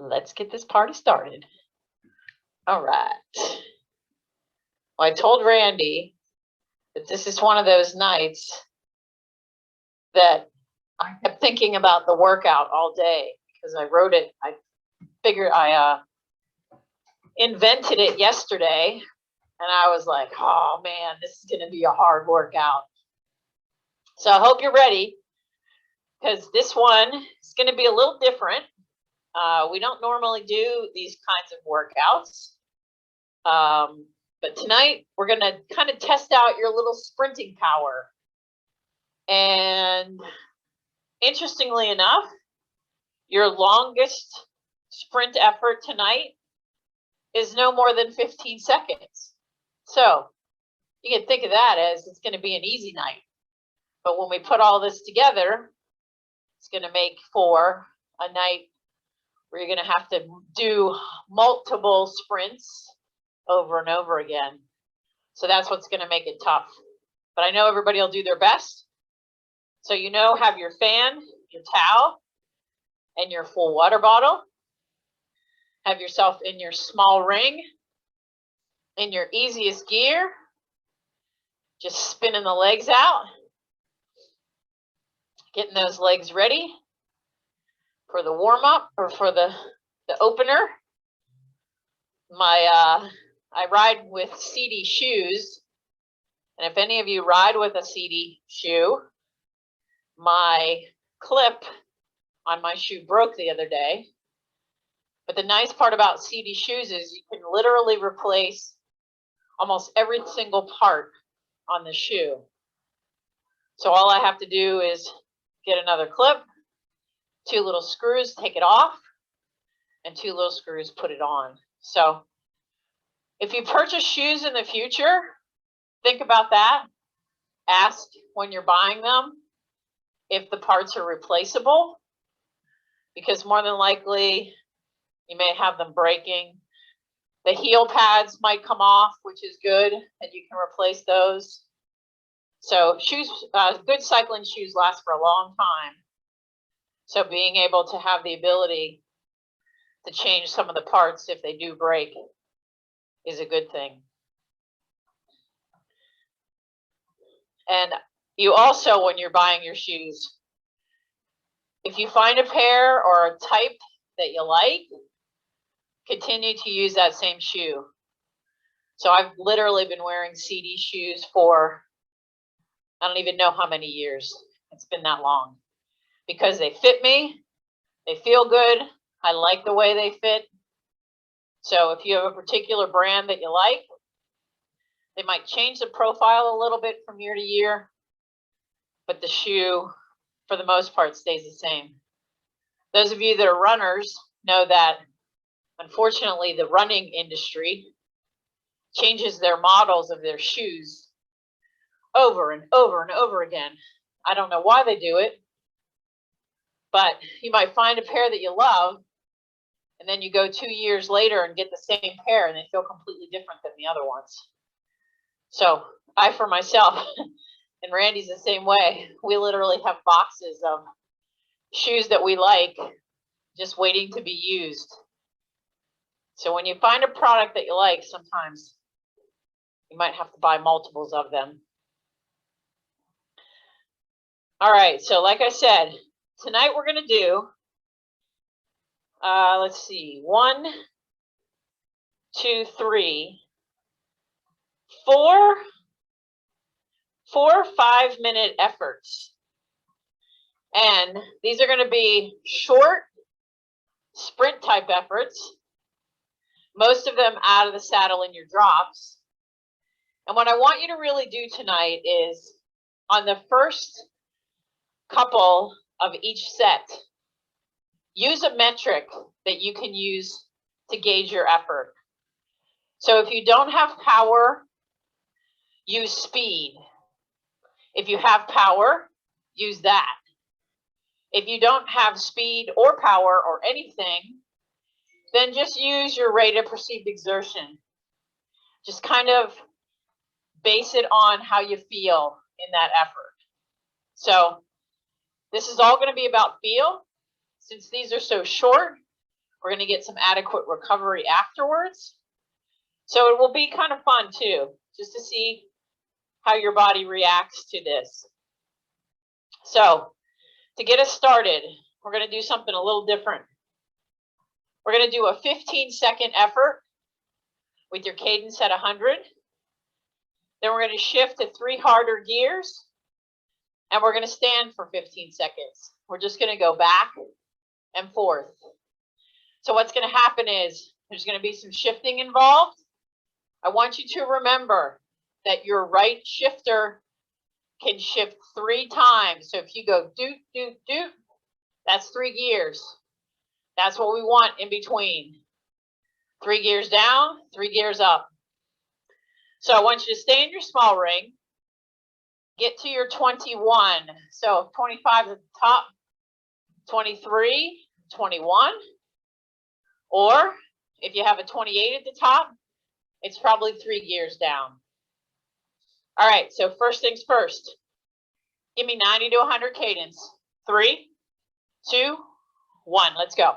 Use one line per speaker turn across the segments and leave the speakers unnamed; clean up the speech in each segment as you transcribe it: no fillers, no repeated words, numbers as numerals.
Let's get this party started. All right. Well, I told Randy that this is one of those nights that I kept thinking about the workout all day because I wrote it. I figured I invented it yesterday, and I was like, oh man, this is going to be a hard workout. So I hope you're ready because this one is going to be a little different. We don't normally do these kinds of workouts. But tonight we're going to kind of test out your little sprinting power. And interestingly enough, your longest sprint effort tonight is no more than 15 seconds. So you can think of that as it's going to be an easy night. But when we put all this together, it's going to make for a night where you're going to have to do multiple sprints over and over again. So that's what's going to make it tough. But I know everybody will do their best. So have your fan, your towel, and your full water bottle. Have yourself in your small ring, in your easiest gear. Just spinning the legs out. Getting those legs ready for the warm-up or for the opener. I ride with CD shoes, and if any of you ride with a CD shoe, my clip on my shoe broke the other day. But the nice part about CD shoes is you can literally replace almost every single part on the shoe. So all I have to do is get another clip, 2 little screws, take it off, and 2 little screws, put it on. So if you purchase shoes in the future, think about that. Ask when you're buying them if the parts are replaceable, because more than likely you may have them breaking. The heel pads might come off, which is good, and you can replace those. So shoes, good cycling shoes last for a long time. So being able to have the ability to change some of the parts if they do break is a good thing. And you also, when you're buying your shoes, if you find a pair or a type that you like, continue to use that same shoe. So I've literally been wearing CD shoes for, I don't even know how many years. It's been that long because they fit me. They feel good. I like the way they fit. So if you have a particular brand that you like, they might change the profile a little bit from year to year, but the shoe, for the most part, stays the same. Those of you that are runners know that, unfortunately, the running industry changes their models of their shoes over and over and over again. I don't know why they do it, but you might find a pair that you love, and then you go 2 years later and get the same pair, and they feel completely different than the other ones. So I, for myself, and Randy's the same way, we literally have boxes of shoes that we like just waiting to be used. So when you find a product that you like, sometimes you might have to buy multiples of them. All right, so like I said, tonight we're going to do, let's see, 1, 2, 3, 4 or 5 minute efforts. And these are going to be short sprint type efforts, most of them out of the saddle in your drops. And what I want you to really do tonight is on the first couple of each set, use a metric that you can use to gauge your effort. So if you don't have power, use speed. If you have power, use that. If you don't have speed or power or anything, then just use your rate of perceived exertion. Just kind of base it on how you feel in that effort. So this is all going to be about feel. Since these are so short, We're going to get some adequate recovery afterwards. So it will be kind of fun too, just to see how your body reacts to this. So to get us started, we're going to do something a little different. We're going to do a 15-second effort with your cadence at 100. Then we're going to shift to 3 harder gears, and we're going to stand for 15 seconds. We're just going to go back and forth. So what's going to happen is there's going to be some shifting involved. I want you to remember that your right shifter can shift 3 times. So if you go doot, doot, doot, that's 3 gears. That's what we want in between. 3 gears down, 3 gears up. So I want you to stay in your small ring. Get to your 21. So 25 at the top, 23, 21. Or if you have a 28 at the top, it's probably 3 gears down. All right, so first things first. Give me 90 to 100 cadence. 3, 2, 1. Let's go.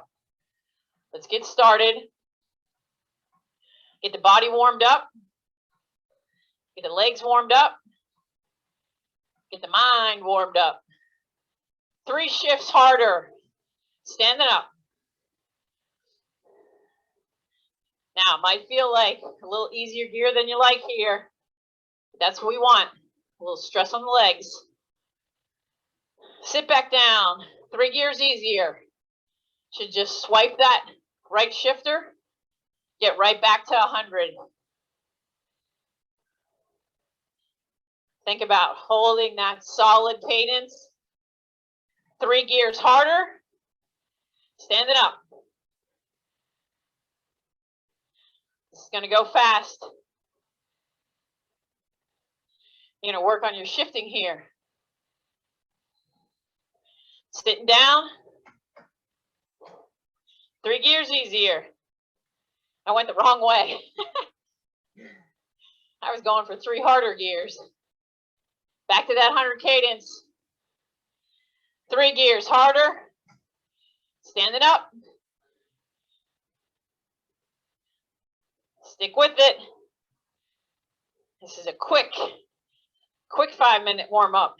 Let's get started. Get the body warmed up. Get the legs warmed up. Get the mind warmed up. 3 shifts harder. Standing up. Now, it might feel like a little easier gear than you like here. That's what we want. A little stress on the legs. Sit back down. 3 gears easier. Should just swipe that right shifter. Get right back to 100. Think about holding that solid cadence. 3 gears harder. Standing up. This is going to go fast. You're going to work on your shifting here. Sitting down. 3 gears easier. I went the wrong way. I was going for 3 harder gears. Back to that 100 cadence. 3 gears harder. Standing up. Stick with it. This is a quick 5-minute warm up.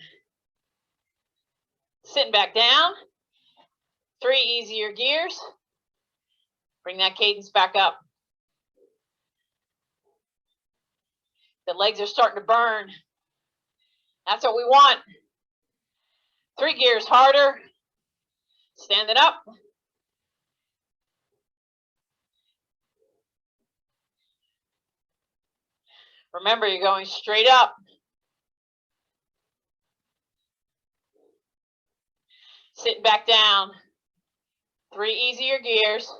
Sitting back down. 3 easier gears. Bring that cadence back up. The legs are starting to burn. That's what we want. 3 gears harder. Standing up. Remember, you're going straight up. Sitting back down. 3 easier gears.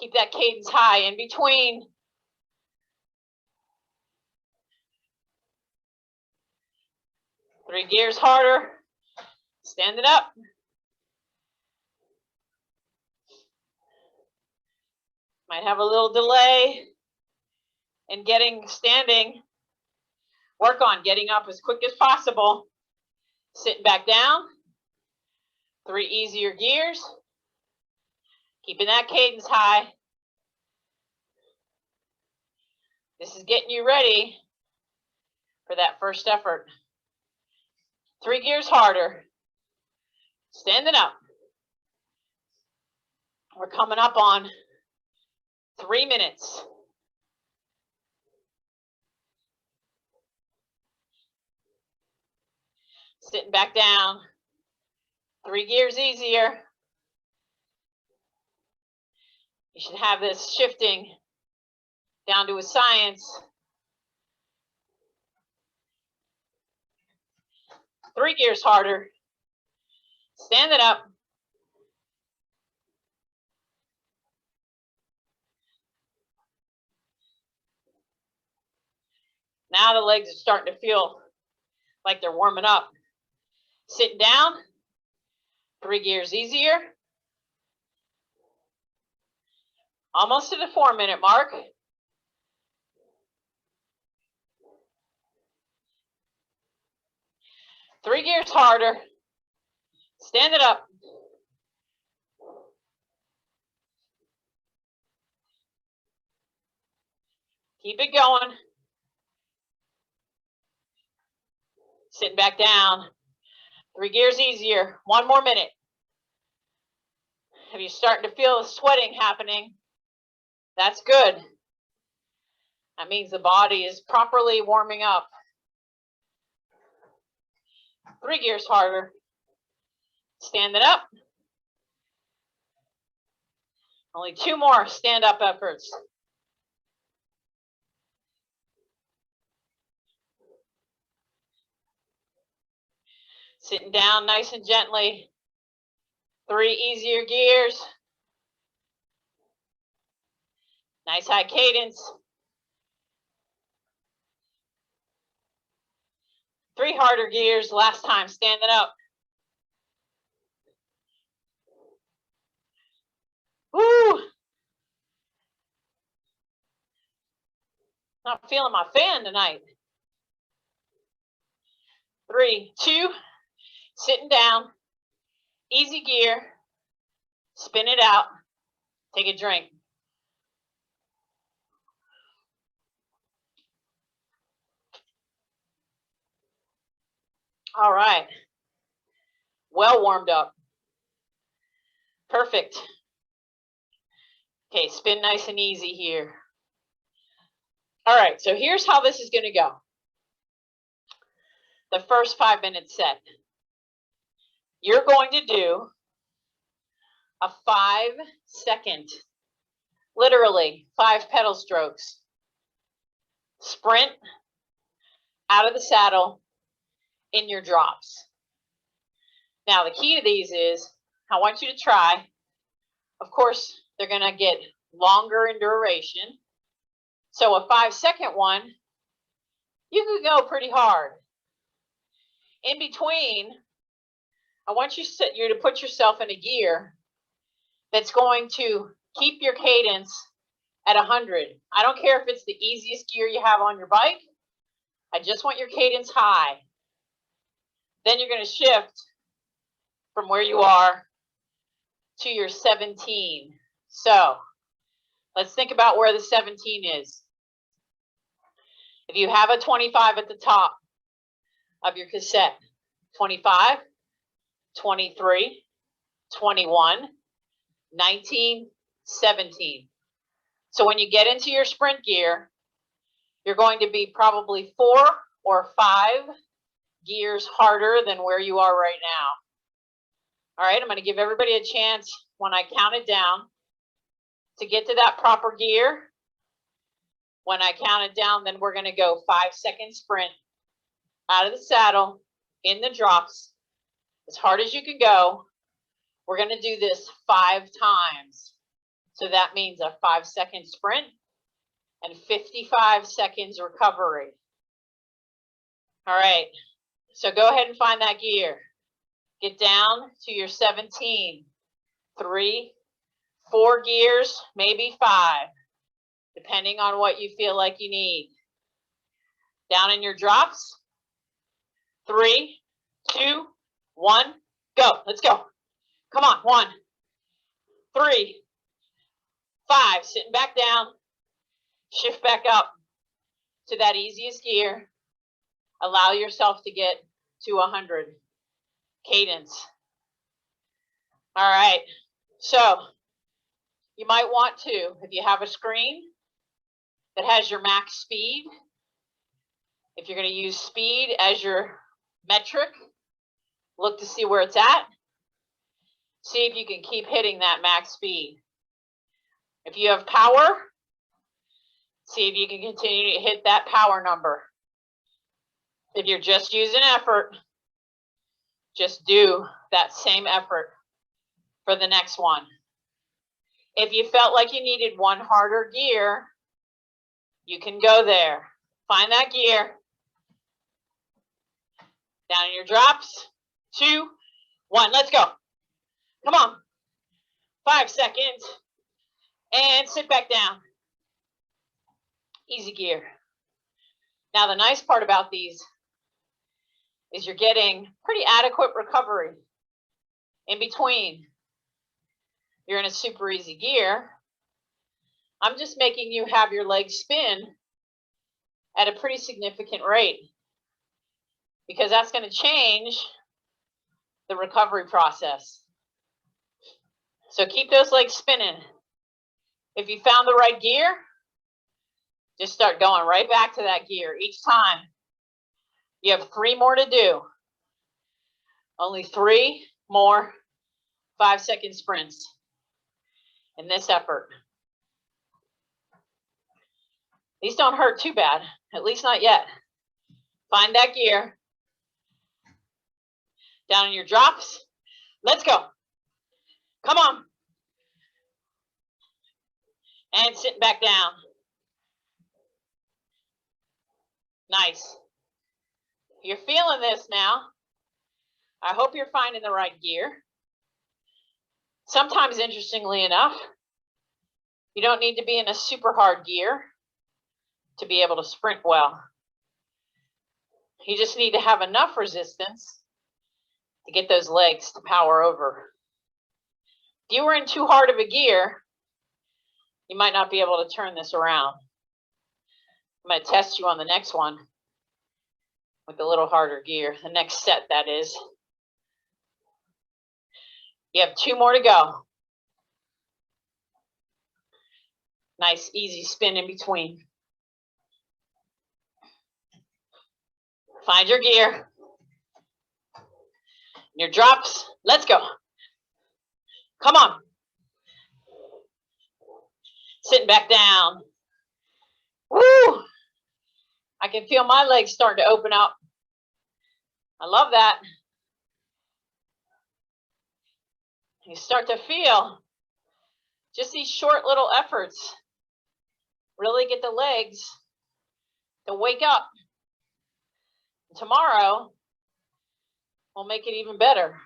Keep that cadence high in between. Three gears harder. Standing up. Might have a little delay in getting standing. Work on getting up as quick as possible. Sitting back down. 3 easier gears. Keeping that cadence high. This is getting you ready for that first effort. 3 gears harder. Standing up. We're coming up on 3 minutes. Sitting back down. 3 gears easier. You should have this shifting down to a science. 3 gears harder. Standing up. Now the legs are starting to feel like they're warming up. Sitting down. 3 gears easier. Almost to the 4-minute mark. Three gears harder. Stand it up. Keep it going. Sitting back down. 3 gears easier. 1 more minute. If you're starting to feel the sweating happening, that's good. That means the body is properly warming up. 3 gears harder. Standing up. Only 2 more stand-up efforts. Sitting down nice and gently. 3 easier gears. Nice high cadence. 3 harder gears. Last time, standing up. Woo! Not feeling my fan tonight. 3, 2, sitting down. Easy gear. Spin it out. Take a drink. All right. Well warmed up. Perfect. Okay, spin nice and easy here. All right, so here's how this is going to go. The first 5-minute set. You're going to do a 5-second, literally 5 pedal strokes, sprint out of the saddle in your drops. Now, the key to these is, I want you to try, of course, they're going to get longer in duration. So a 5-second one, you could go pretty hard. In between, I want you to put yourself in a gear that's going to keep your cadence at 100. I don't care if it's the easiest gear you have on your bike. I just want your cadence high. Then you're going to shift from where you are to your 17. So let's think about where the 17 is. If you have a 25 at the top of your cassette, 25, 23, 21, 19, 17. So when you get into your sprint gear, you're going to be probably 4 or 5 gears harder than where you are right now. All right, I'm going to give everybody a chance when I count it down to get to that proper gear. When I count it down, then we're going to go 5-second sprint out of the saddle in the drops as hard as you can go. We're going to do this 5 times. So that means a 5-second sprint and 55 seconds recovery. All right, so go ahead and find that gear. Get down to your 17, 3, 4 gears, maybe 5, depending on what you feel like you need. Down in your drops. 3, 2, 1, go. Let's go. Come on, 1, 3, 5, sitting back down. Shift back up to that easiest gear. Allow yourself to get to 100. Cadence. All right, so you might want to, if you have a screen that has your max speed, if you're going to use speed as your metric, look to see where it's at. See if you can keep hitting that max speed. If you have power, see if you can continue to hit that power number. If you're just using effort, just do that same effort for the next one. If you felt like you needed 1 harder gear, you can go there. Find that gear. Down in your drops. 2, 1, let's go. Come on. 5 seconds. And sit back down. Easy gear. Now, the nice part about these is you're getting pretty adequate recovery in between. You're in a super easy gear. I'm just making you have your legs spin at a pretty significant rate, because that's going to change the recovery process. So keep those legs spinning. If you found the right gear, just start going right back to that gear each time. You have 3 more to do. Only 3 more 5-second sprints in this effort. These don't hurt too bad, at least not yet. Find that gear. Down in your drops. Let's go. Come on. And sit back down. Nice. You're feeling this now. I hope you're finding the right gear. Sometimes, interestingly enough, you don't need to be in a super hard gear to be able to sprint well. You just need to have enough resistance to get those legs to power over. If you were in too hard of a gear, you might not be able to turn this around. I'm going to test you on the next one with a little harder gear. The next set, that is. You have 2 more to go. Nice, easy spin in between. Find your gear. Your drops. Let's go. Come on. Sitting back down. Woo! I can feel my legs starting to open up. I love that. You start to feel just these short little efforts really get the legs to wake up. Tomorrow, we'll make it even better.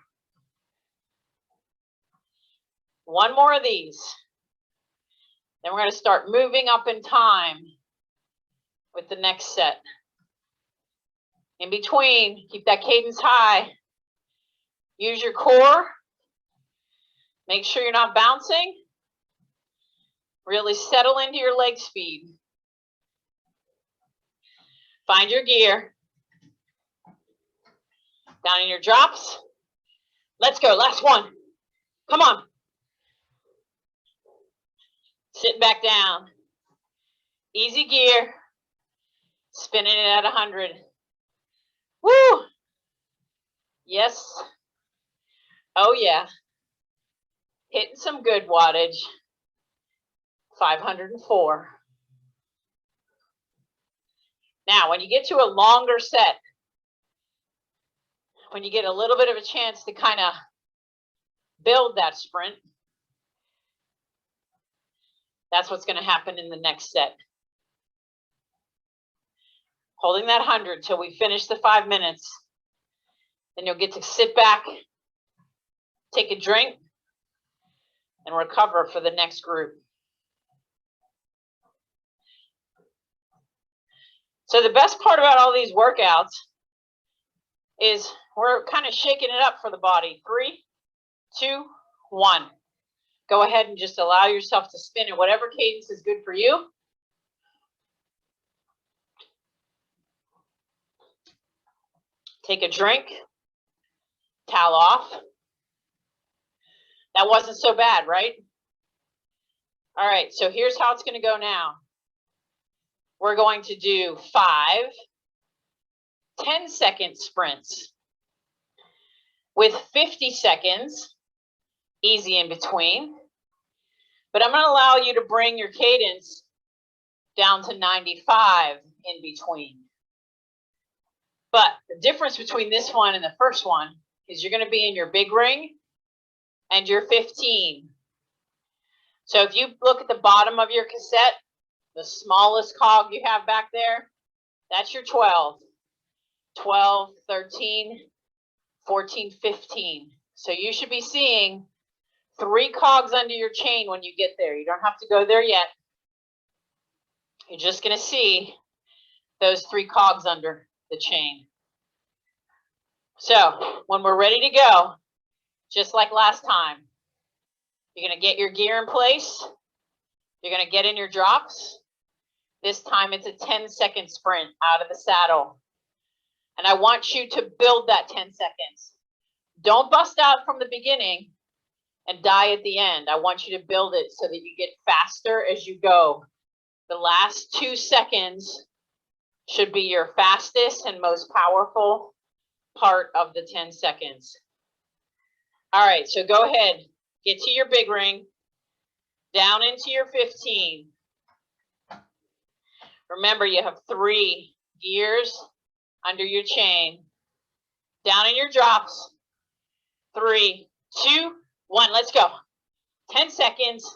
1 more of these. Then we're going to start moving up in time with the next set. In between, keep that cadence high. Use your core. Make sure you're not bouncing. Really settle into your leg speed. Find your gear. Down in your drops. Let's go. Last one. Come on. Sit back down. Easy gear. Spinning it at 100. Woo! Yes. Oh, yeah. Hitting some good wattage. 504. Now, when you get to a longer set, when you get a little bit of a chance to kind of build that sprint, that's what's going to happen in the next set. Holding that 100 till we finish the 5 minutes. Then you'll get to sit back, take a drink, and recover for the next group. So the best part about all these workouts is we're kind of shaking it up for the body. 3, 2, 1. Go ahead and just allow yourself to spin at whatever cadence is good for you. Take a drink. Towel off. That wasn't so bad, right? All right, so here's how it's going to go now. We're going to do 5 10-second sprints with 50 seconds, easy in between. But I'm going to allow you to bring your cadence down to 95 in between. But the difference between this one and the first one is you're going to be in your big ring and your 15. So if you look at the bottom of your cassette, the smallest cog you have back there, that's your 12. 12, 13, 14, 15. So you should be seeing 3 cogs under your chain when you get there. You don't have to go there yet. You're just going to see those 3 cogs under the chain. So when we're ready to go, just like last time, you're going to get your gear in place. You're going to get in your drops. This time it's a 10-second sprint out of the saddle. And I want you to build that 10 seconds. Don't bust out from the beginning and die at the end. I want you to build it so that you get faster as you go. The last 2 seconds should be your fastest and most powerful part of the 10 seconds. All right, so go ahead, get to your big ring, down into your 15. Remember, you have 3 gears under your chain. Down in your drops. 3, 2, 1, let's go. 10 seconds,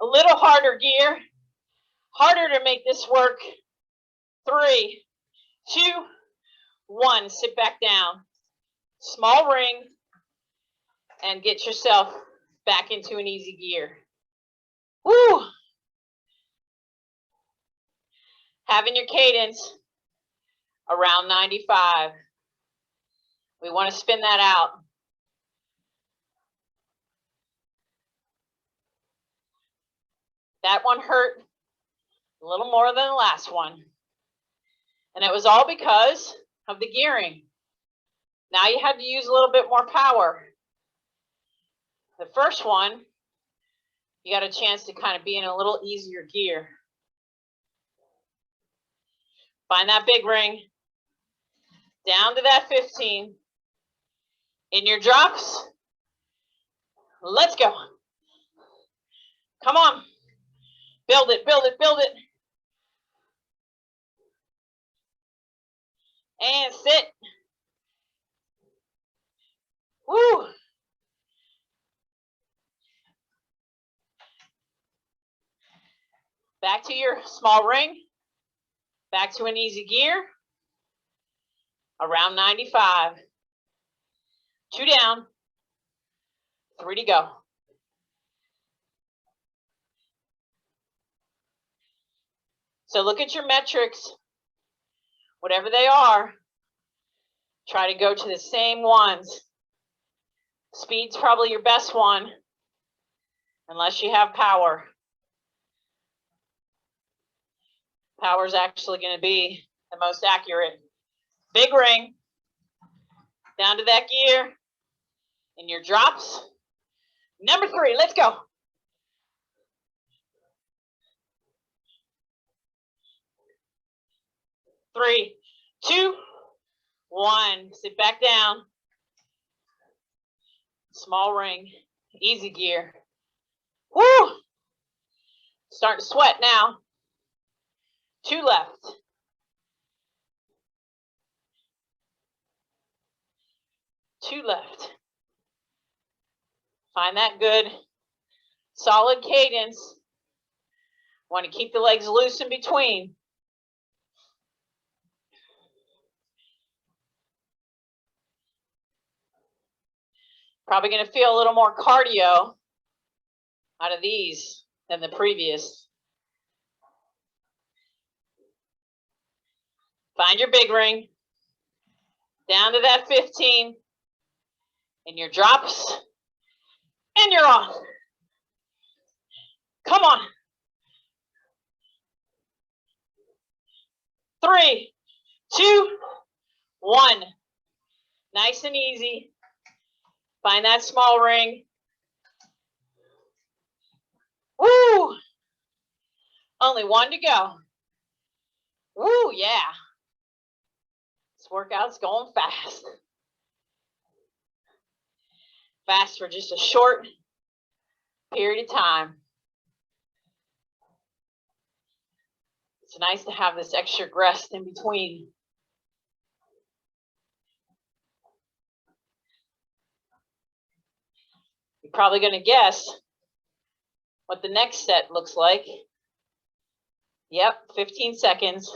a little harder gear, harder to make this work. 3, 2, 1, sit back down. Small ring, and get yourself back into an easy gear. Woo! Having your cadence around 95. We want to spin that out. That one hurt a little more than the last one. And it was all because of the gearing. Now you had to use a little bit more power. The first one, you got a chance to kind of be in a little easier gear. Find that big ring, down to that 15. In your drops, let's go. Come on, build it, build it, build it. And sit. Woo. Back to your small ring. Back to an easy gear. Around 95. 2 down. 3 to go. So look at your metrics. Whatever they are, try to go to the same ones. Speed's probably your best one, unless you have power. Power's actually going to be the most accurate. Big ring, down to that gear, in your drops. Number 3, let's go. Three, 2, 1. Sit back down. Small ring, easy gear. Woo! Starting to sweat now. 2 left. 2 left. Find that good, solid cadence. Want to keep the legs loose in between. Probably going to feel a little more cardio out of these than the previous. Find your big ring, down to that 15, in your drops, and you're off. Come on. 3, 2, 1. Nice and easy. Find that small ring. Woo! Only 1 to go. Woo, yeah. This workout's going fast. Fast for just a short period of time. It's nice to have this extra rest in between. You're probably going to guess what the next set looks like. Yep, 15 seconds.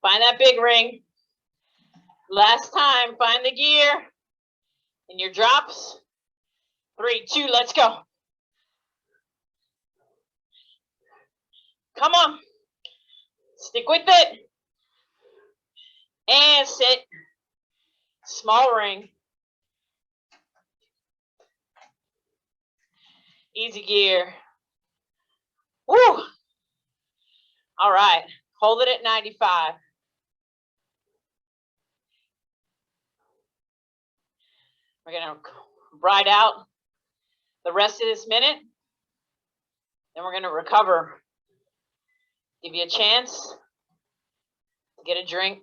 Find that big ring. Last time, find the gear in your drops. 3, 2, let's go. Come on. Stick with it. And sit. Small ring. Easy gear. Woo! All right, hold it at 95. We're gonna ride out the rest of this minute. Then we're gonna recover. Give you a chance to get a drink.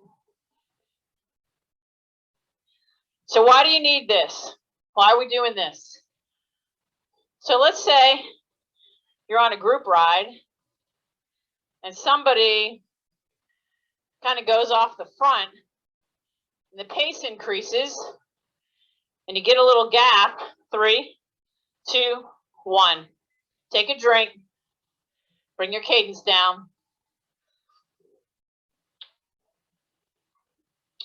So why do you need this? Why are we doing this? So let's say you're on a group ride and somebody kind of goes off the front and the pace increases and you get a little gap. 3, 2, 1. Take a drink. Bring your cadence down.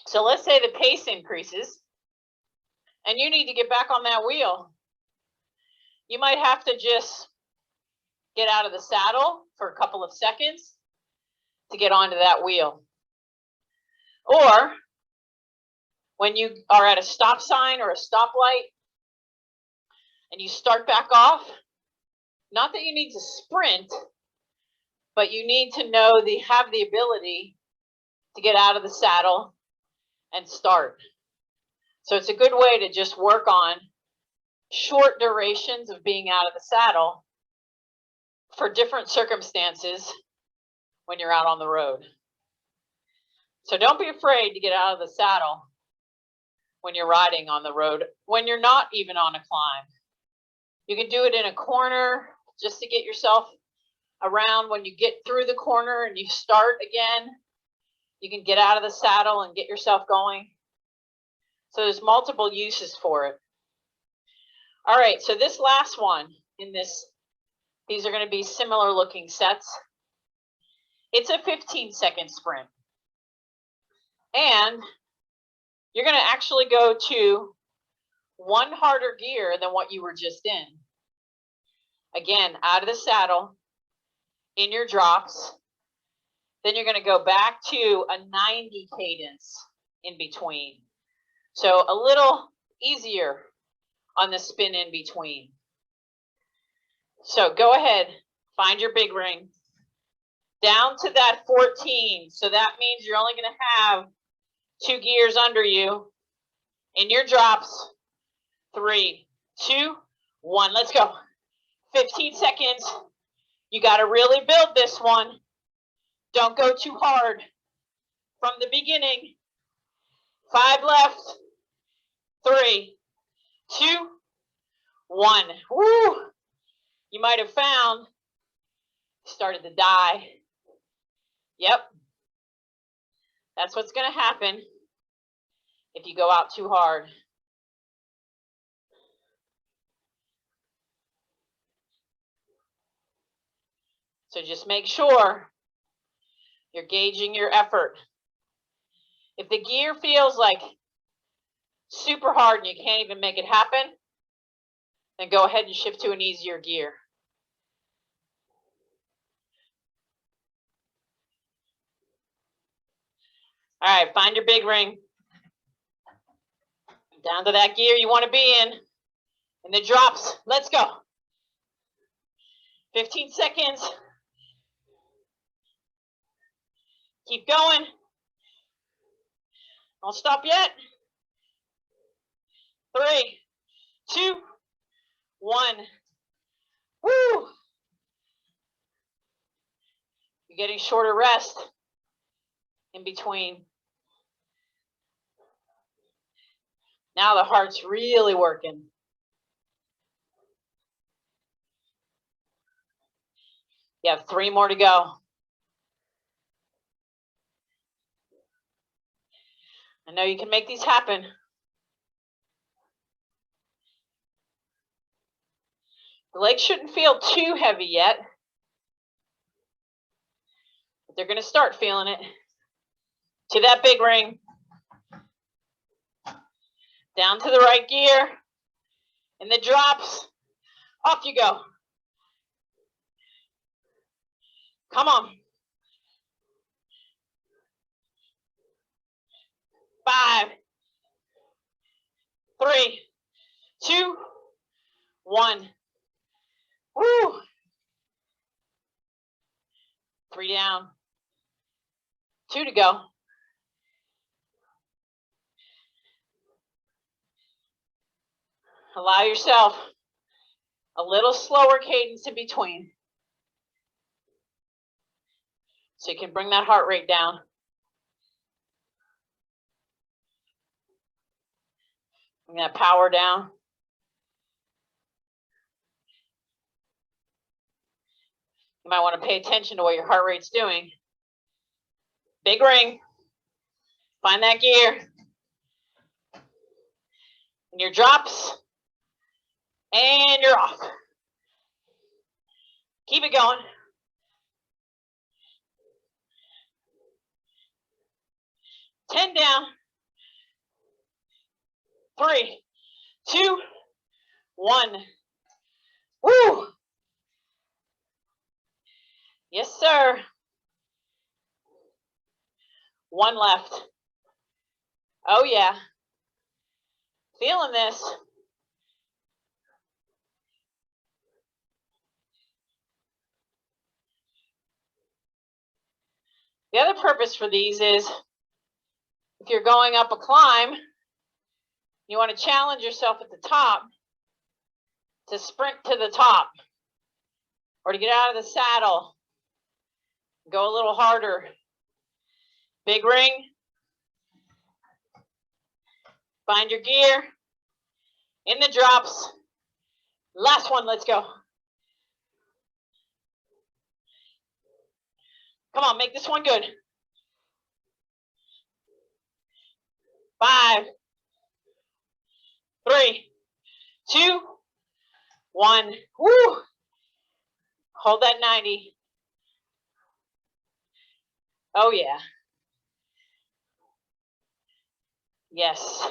So let's say the pace increases and you need to get back on that wheel. You might have to just get out of the saddle for a couple of seconds to get onto that wheel. Or when you are at a stop sign or a stoplight and you start back off, not that you need to sprint, but you need to know have the ability to get out of the saddle and start. So it's a good way to just work on short durations of being out of the saddle for different circumstances when you're out on the road. So don't be afraid to get out of the saddle when you're riding on the road, when you're not even on a climb. You can do it in a corner just to get yourself around. When you get through the corner and you start again, you can get out of the saddle and get yourself going. So there's multiple uses for it. All right, so this last one these are going to be similar looking sets. It's a 15-second sprint. And you're going to actually go to one harder gear than what you were just in. Again, out of the saddle, in your drops. Then you're going to go back to a 90 cadence in between. So a little easier on the spin in between. So go ahead, find your big ring. Down to that 14. So that means you're only going to have 2 gears under you. In your drops. 3, 2, 1. Let's go. 15 seconds. You got to really build this one. Don't go too hard from the beginning. 5 left. 3, 2, 1. Woo! You might have found started to die. Yep. That's what's going to happen if you go out too hard. So just make sure you're gauging your effort. If the gear feels like super hard and you can't even make it happen, then go ahead and shift to an easier gear. All right, find your big ring. Down to that gear you want to be in. And the drops. Let's go. 15 seconds. Keep going. Don't stop yet. 3, 2, 1. Woo! You're getting shorter rest in between. Now the heart's really working. You have 3 more to go. I know you can make these happen. The legs shouldn't feel too heavy yet, but they're going to start feeling it. To that big ring. Down to the right gear. And the drops. Off you go. Come on. 5, 3, 2, 1. Woo! 3 down. 2 to go. Allow yourself a little slower cadence in between, so you can bring that heart rate down. Bring that power down. You might want to pay attention to what your heart rate's doing. Big ring. Find that gear. And your drops. And you're off. Keep it going. Ten down. 3, 2, 1. Woo! Yes, sir. 1 left. Oh, yeah. Feeling this. The other purpose for these is if you're going up a climb, you want to challenge yourself at the top to sprint to the top, or to get out of the saddle, go a little harder. Big ring. Find your gear. In the drops. Last one, let's go. Come on, make this one good. 5, 3, 2, 1. Woo! Hold that 90. Oh, yeah. Yes.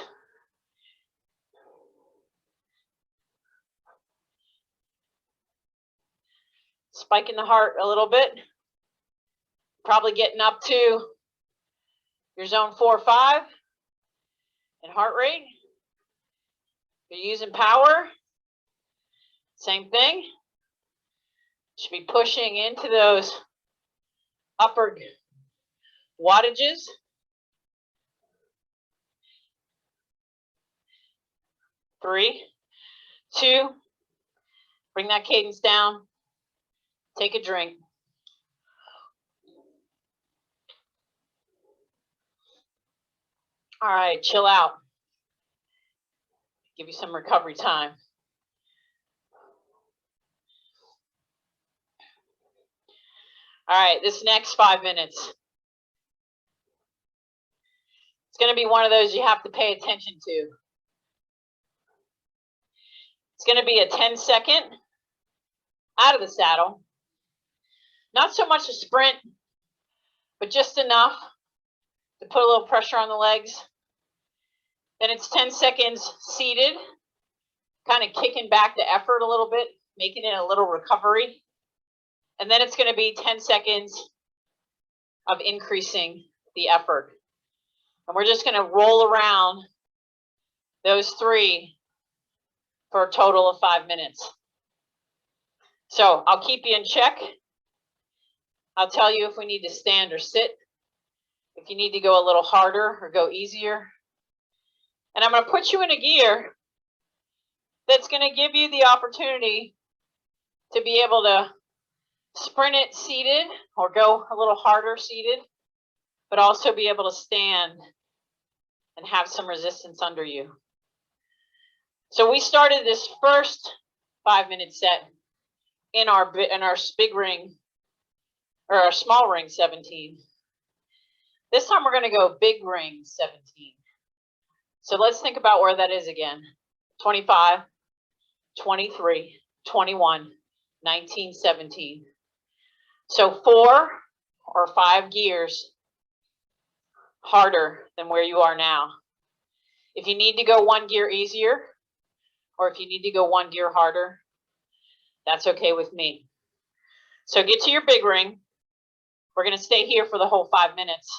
Spiking the heart a little bit. Probably getting up to your zone 4 or 5 in heart rate. You're using power. Same thing. Should be pushing into those upper wattages. 3, 2. Bring that cadence down. Take a drink. All right, chill out. Give you some recovery time. All right, this next 5 minutes, it's going to be one of those you have to pay attention to. It's going to be a 10-second out of the saddle. Not so much a sprint, but just enough to put a little pressure on the legs. Then it's 10 seconds seated, kind of kicking back the effort a little bit, making it a little recovery. And then it's going to be 10 seconds of increasing the effort. And we're just going to roll around those 3 for a total of 5 minutes. So I'll keep you in check. I'll tell you if we need to stand or sit, if you need to go a little harder or go easier. And I'm going to put you in a gear that's going to give you the opportunity to be able to sprint it seated or go a little harder seated, but also be able to stand and have some resistance under you. So we started this first 5-minute set in our big ring, or our small ring 17. This time we're going to go big ring 17. So let's think about where that is again. 25, 23, 21, 19, 17. So 4 or 5 gears harder than where you are now. If you need to go 1 gear easier, or if you need to go 1 gear harder, that's okay with me. So get to your big ring. We're going to stay here for the whole 5 minutes.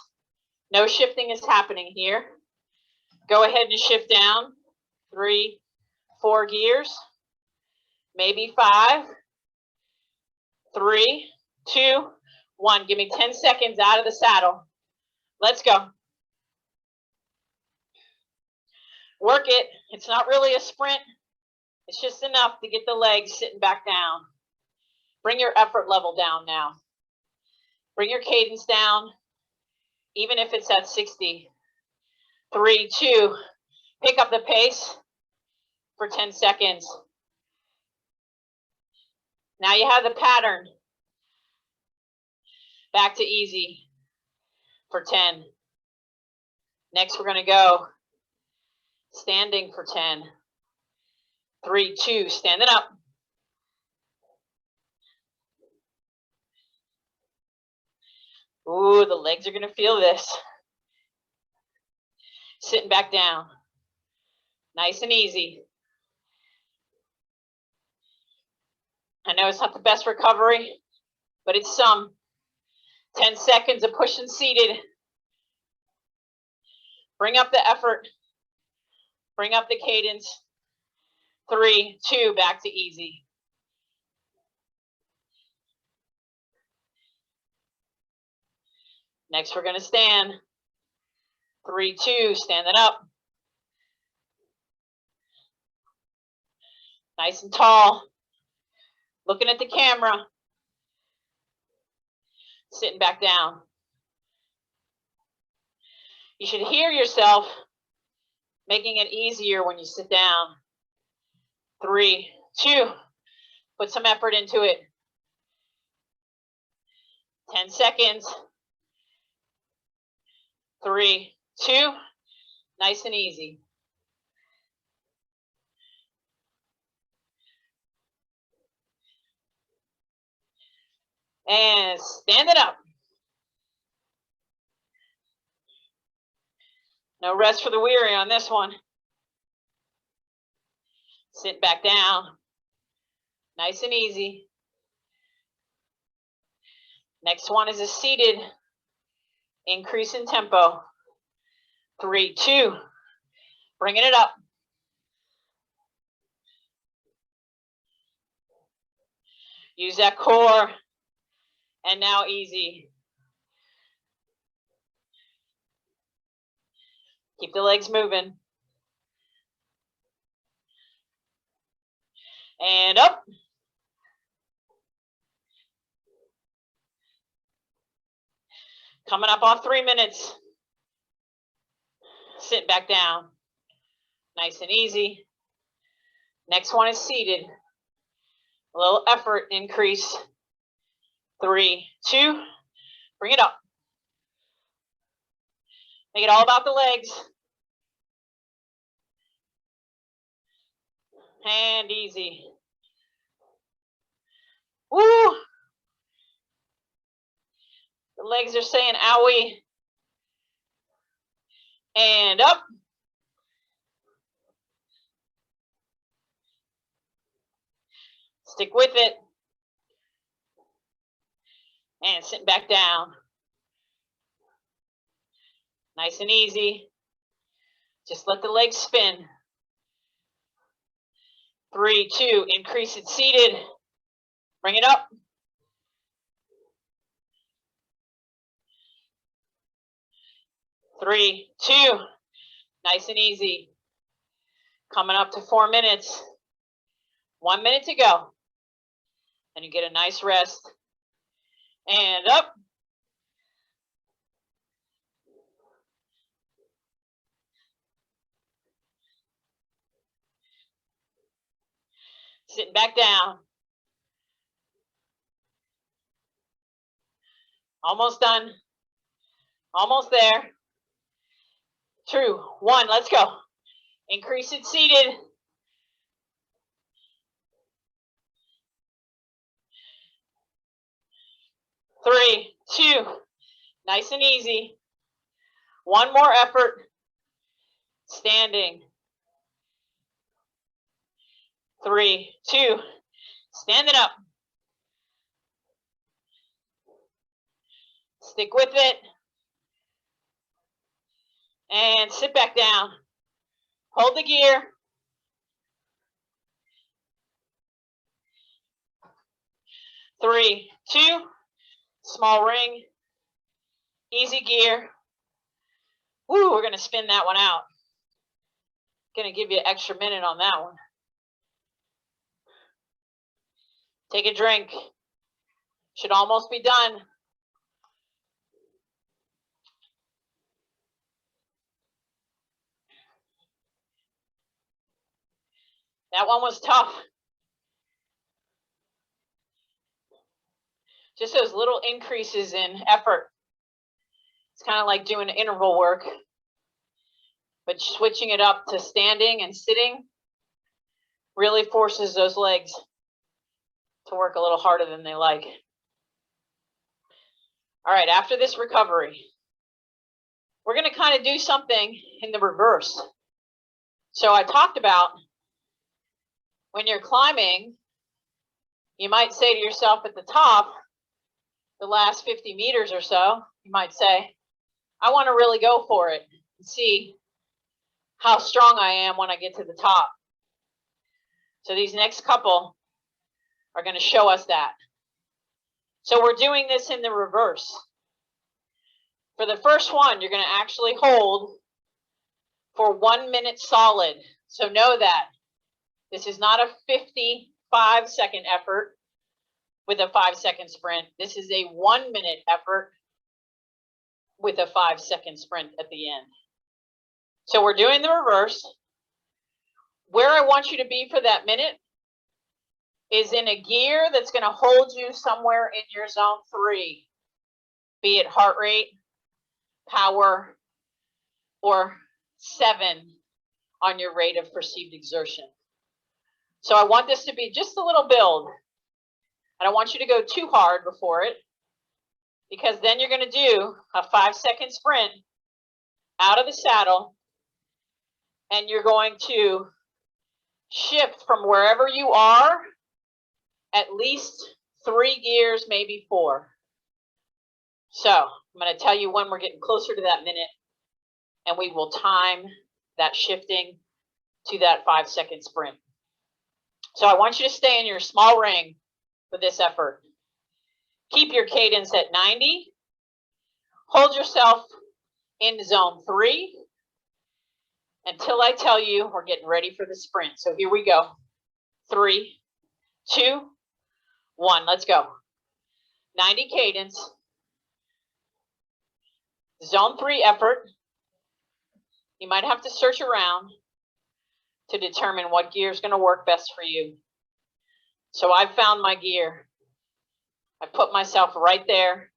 No shifting is happening here. Go ahead and shift down 3, 4 gears, maybe 5, 3, 2, 1. Give me 10 seconds out of the saddle. Let's go. Work it. It's not really a sprint. It's just enough to get the legs sitting back down. Bring your effort level down now. Bring your cadence down, even if it's at 60. 3, 2, pick up the pace for 10 seconds. Now you have the pattern. Back to easy for 10. Next, we're going to go standing for 10. 3, 2, standing up. Ooh, the legs are going to feel this. Sitting back down. Nice and easy. I know it's not the best recovery, but it's some. 10 seconds of pushing seated. Bring up the effort. Bring up the cadence. 3, 2, back to easy. Next, we're going to stand. 3, 2, standing up. Nice and tall. Looking at the camera. Sitting back down. You should hear yourself making it easier when you sit down. 3, 2, put some effort into it. 10 seconds. 3, 2, nice and easy. And stand it up. No rest for the weary on this one. Sit back down. Nice and easy. Next one is a seated. Increase in tempo. 3, 2, bringing it up. Use that core. And now easy. Keep the legs moving. And up. Coming up on 3 minutes. Sit back down. Nice and easy. Next one is seated. A little effort increase. 3, 2, bring it up. Make it all about the legs. And easy. Woo! The legs are saying owie. And up. Stick with it. And sit back down. Nice and easy. Just let the legs spin. 3, 2, increase it seated. Bring it up. Three, 2, nice and easy. Coming up to 4 minutes. 1 minute to go. And you get a nice rest. And up. Sitting back down. Almost done. Almost there. 2, 1, let's go. Increase it seated. 3, 2, nice and easy. 1 more effort. Standing. 3, 2, stand it up. Stick with it. And sit back down. Hold the gear. Three, 2, small ring, easy gear. Woo, we're going to spin that one out. Going to give you an extra minute on that one. Take a drink. Should almost be done. That one was tough. Just those little increases in effort. It's kind of like doing interval work, but switching it up to standing and sitting really forces those legs to work a little harder than they like. All right, after this recovery, we're going to kind of do something in the reverse. So I talked about when you're climbing, you might say to yourself at the top, the last 50 meters or so, you might say, I want to really go for it and see how strong I am when I get to the top. So these next couple are going to show us that. So we're doing this in the reverse. For the first one, you're going to actually hold for 1 minute solid. So know that this is not a 55-second effort with a 5-second sprint. This is a 1 minute effort with a 5-second sprint at the end. So we're doing the reverse. Where I want you to be for that minute is in a gear that's going to hold you somewhere in your zone 3, be it heart rate, power, or 7 on your rate of perceived exertion. So I want this to be just a little build. I don't want you to go too hard before it, because then you're going to do a 5-second sprint out of the saddle, and you're going to shift from wherever you are at least 3 gears, maybe 4. So I'm going to tell you when we're getting closer to that minute, and we will time that shifting to that 5-second sprint. So I want you to stay in your small ring for this effort. Keep your cadence at 90. Hold yourself in zone 3 until I tell you we're getting ready for the sprint. So here we go. 3, 2, 1. Let's go. 90 cadence. Zone 3 effort. You might have to search around to determine what gear is going to work best for you. So I've found my gear. I put myself right there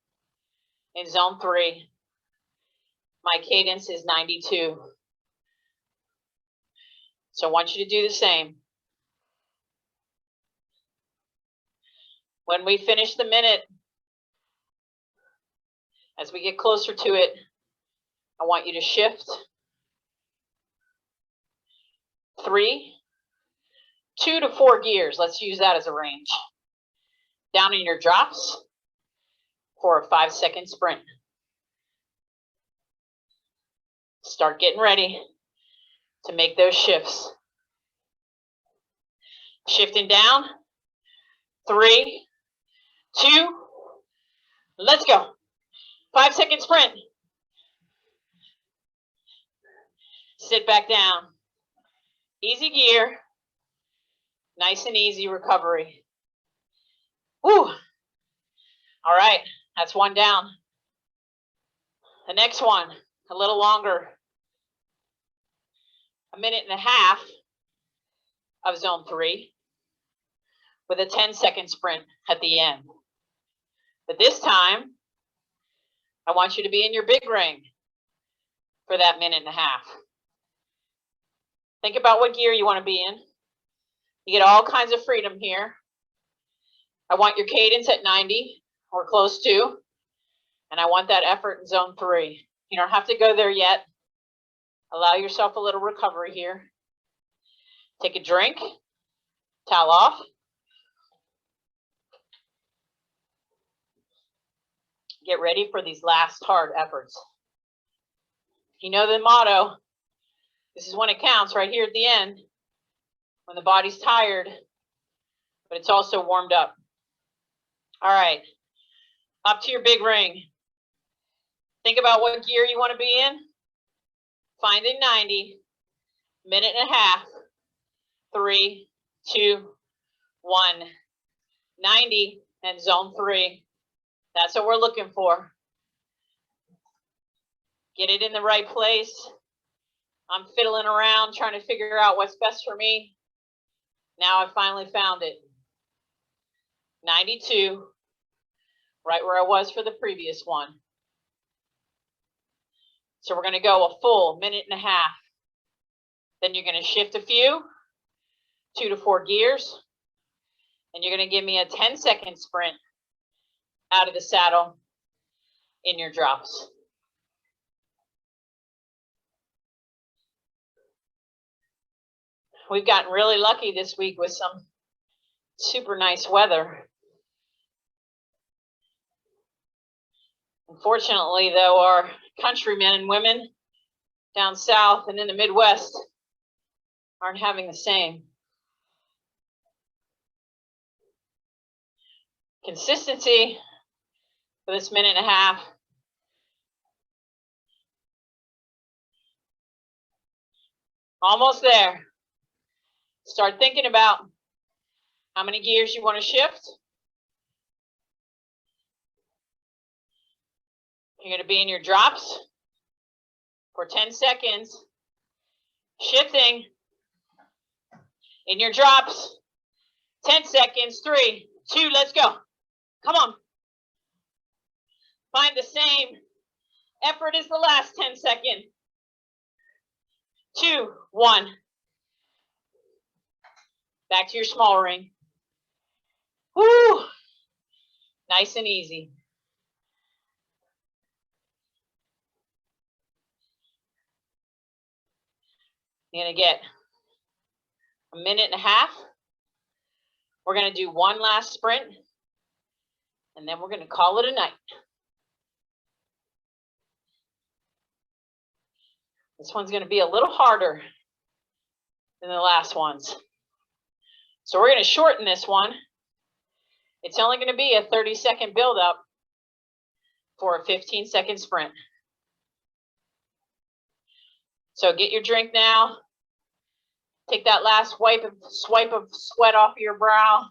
in zone 3. My cadence is 92. So I want you to do the same. When we finish the minute, as we get closer to it, I want you to shift 3, 2 to 4 gears. Let's use that as a range. Down in your drops for a 5-second sprint. Start getting ready to make those shifts. Shifting down. 3, 2, let's go. 5-second sprint. Sit back down. Easy gear. Nice and easy recovery. Woo. All right, that's one down. The next one, a little longer. 1.5 minutes of zone 3 with a 10-second sprint at the end. But this time, I want you to be in your big ring for that 1.5 minutes. Think about what gear you want to be in. You get all kinds of freedom here. I want your cadence at 90 or close to, and I want that effort in zone 3. You don't have to go there yet. Allow yourself a little recovery here. Take a drink, towel off. Get ready for these last hard efforts. You know the motto. This is when it counts, right here at the end, when the body's tired, but it's also warmed up. All right, up to your big ring. Think about what gear you want to be in. finding 90, minute and a half, 3, 2, 1, 90, and zone 3. That's what we're looking for. Get it in the right place. I'm fiddling around trying to figure out what's best for me. Now I finally found it. 92, right where I was for the previous one. So we're going to go a full minute and a half. Then you're going to shift a few, 2 to 4 gears, and you're going to give me a 10-second sprint out of the saddle in your drops. We've gotten really lucky this week with some super nice weather. Unfortunately, though, our countrymen and women down south and in the Midwest aren't having the same. Consistency for this minute and a half. Almost there. Start thinking about how many gears you want to shift. You're going to be in your drops for 10 seconds. Shifting in your drops. 10 seconds. 3, 2, let's go. Come on. Find the same effort as the last 10 seconds. 2, 1. Back to your small ring. Woo! Nice and easy. You're going to get a minute and a half. We're going to do one last sprint, and then we're going to call it a night. This one's going to be a little harder than the last ones. So we're going to shorten this one. It's only going to be a 30-second build-up for a 15-second sprint. So get your drink now. Take that last swipe of sweat off your brow.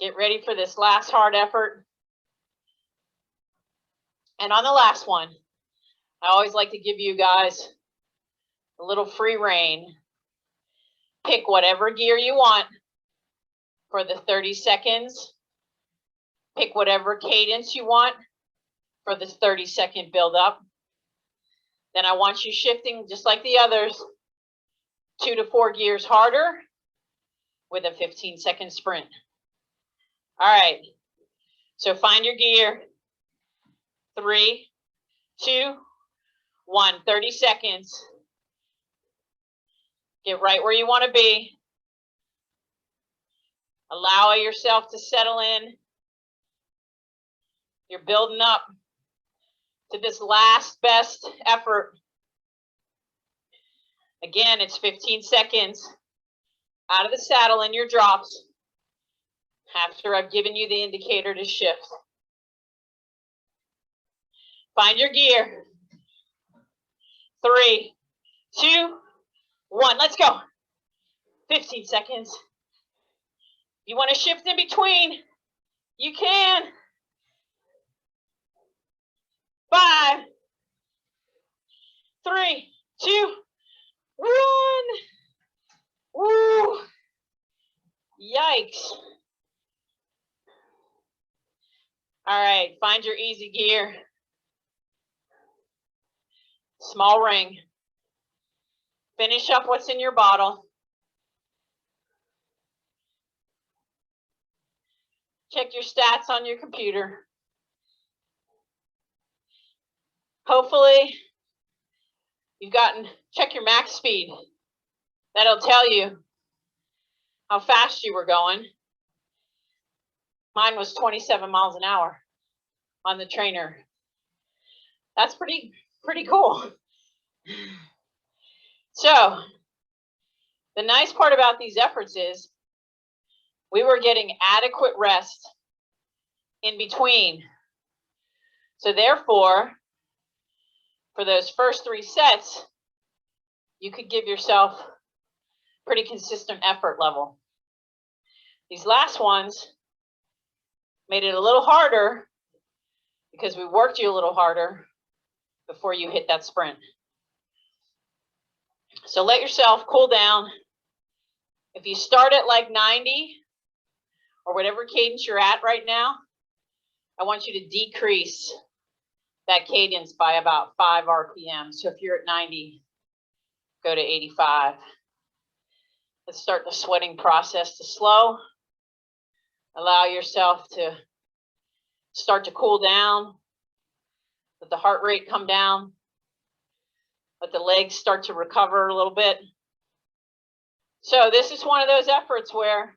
Get ready for this last hard effort. And on the last one, I always like to give you guys a little free rein. Pick whatever gear you want for the 30 seconds. Pick whatever cadence you want for the 30-second build-up. Then I want you shifting just like the others, 2 to 4 gears harder with a 15-second sprint. All right, so find your gear. 3, 2, 1, 30 seconds. Get right where you want to be. Allow yourself to settle in. You're building up to this last best effort. Again, it's 15 seconds out of the saddle in your drops after I've given you the indicator to shift. Find your gear. 3, 2, 1, let's go. 15 seconds. You want to shift in between? You can. 5, 3, 2, 1. Woo. Yikes. All right, find your easy gear. Small ring. Finish up what's in your bottle. Check your stats on your computer. Hopefully, check your max speed. That'll tell you how fast you were going. Mine was 27 miles an hour on the trainer. That's pretty cool. So, the nice part about these efforts is we were getting adequate rest in between. So therefore, for those first 3 sets, you could give yourself pretty consistent effort level. These last ones made it a little harder because we worked you a little harder before you hit that sprint. So let yourself cool down. If you start at like 90 or whatever cadence you're at right now, I want you to decrease that cadence by about 5 RPM. So if you're at 90, go to 85. Let's start the sweating process to slow. Allow yourself to start to cool down. Let the heart rate come down. Let the legs start to recover a little bit. So this is one of those efforts where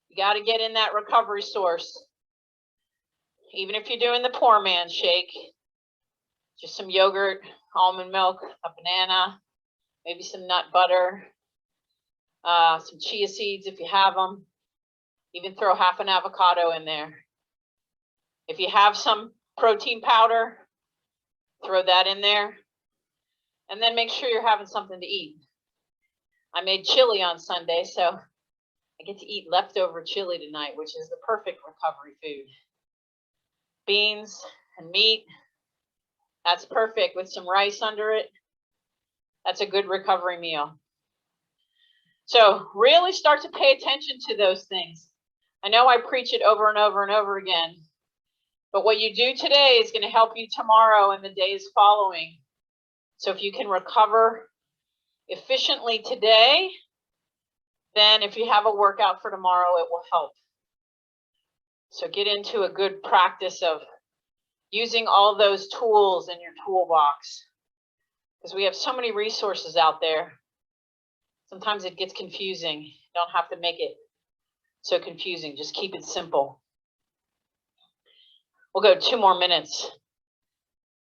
you got to get in that recovery source. Even if you're doing the poor man's shake, just some yogurt, almond milk, a banana, maybe some nut butter, some chia seeds if you have them. Even throw half an avocado in there. If you have some protein powder, throw that in there. And then make sure you're having something to eat. I made chili on Sunday, so I get to eat leftover chili tonight, which is the perfect recovery food. Beans and meat, that's perfect with some rice under it. That's a good recovery meal. So really start to pay attention to those things. I know I preach it over and over and over again, but what you do today is going to help you tomorrow and the days following. So if you can recover efficiently today, then if you have a workout for tomorrow, it will help. So get into a good practice of using all those tools in your toolbox, because we have so many resources out there. Sometimes it gets confusing. You don't have to make it so confusing. Just keep it simple. We'll go 2 more minutes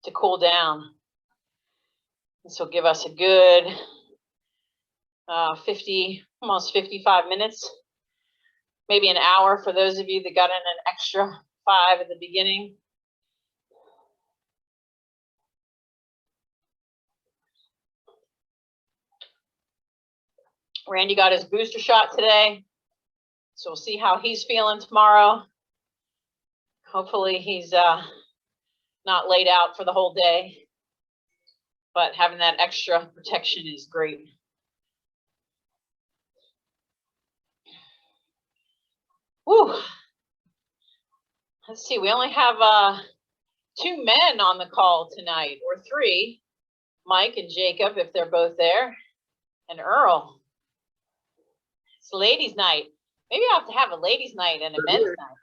to cool down. This will give us a good 50, almost 55 minutes, maybe an hour for those of you that got in an extra 5 at the beginning. Randy got his booster shot today, so we'll see how he's feeling tomorrow. Hopefully he's not laid out for the whole day, but having that extra protection is great. Whew. Let's see, we only have 2 men on the call tonight, or 3, Mike and Jacob, if they're both there, and Earl. It's ladies' night. Maybe I'll have to have a ladies' night and a men's night.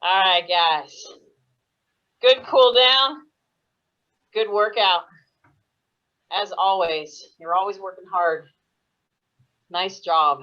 All right, guys. Good cool down. Good workout. As always, you're always working hard. Nice job.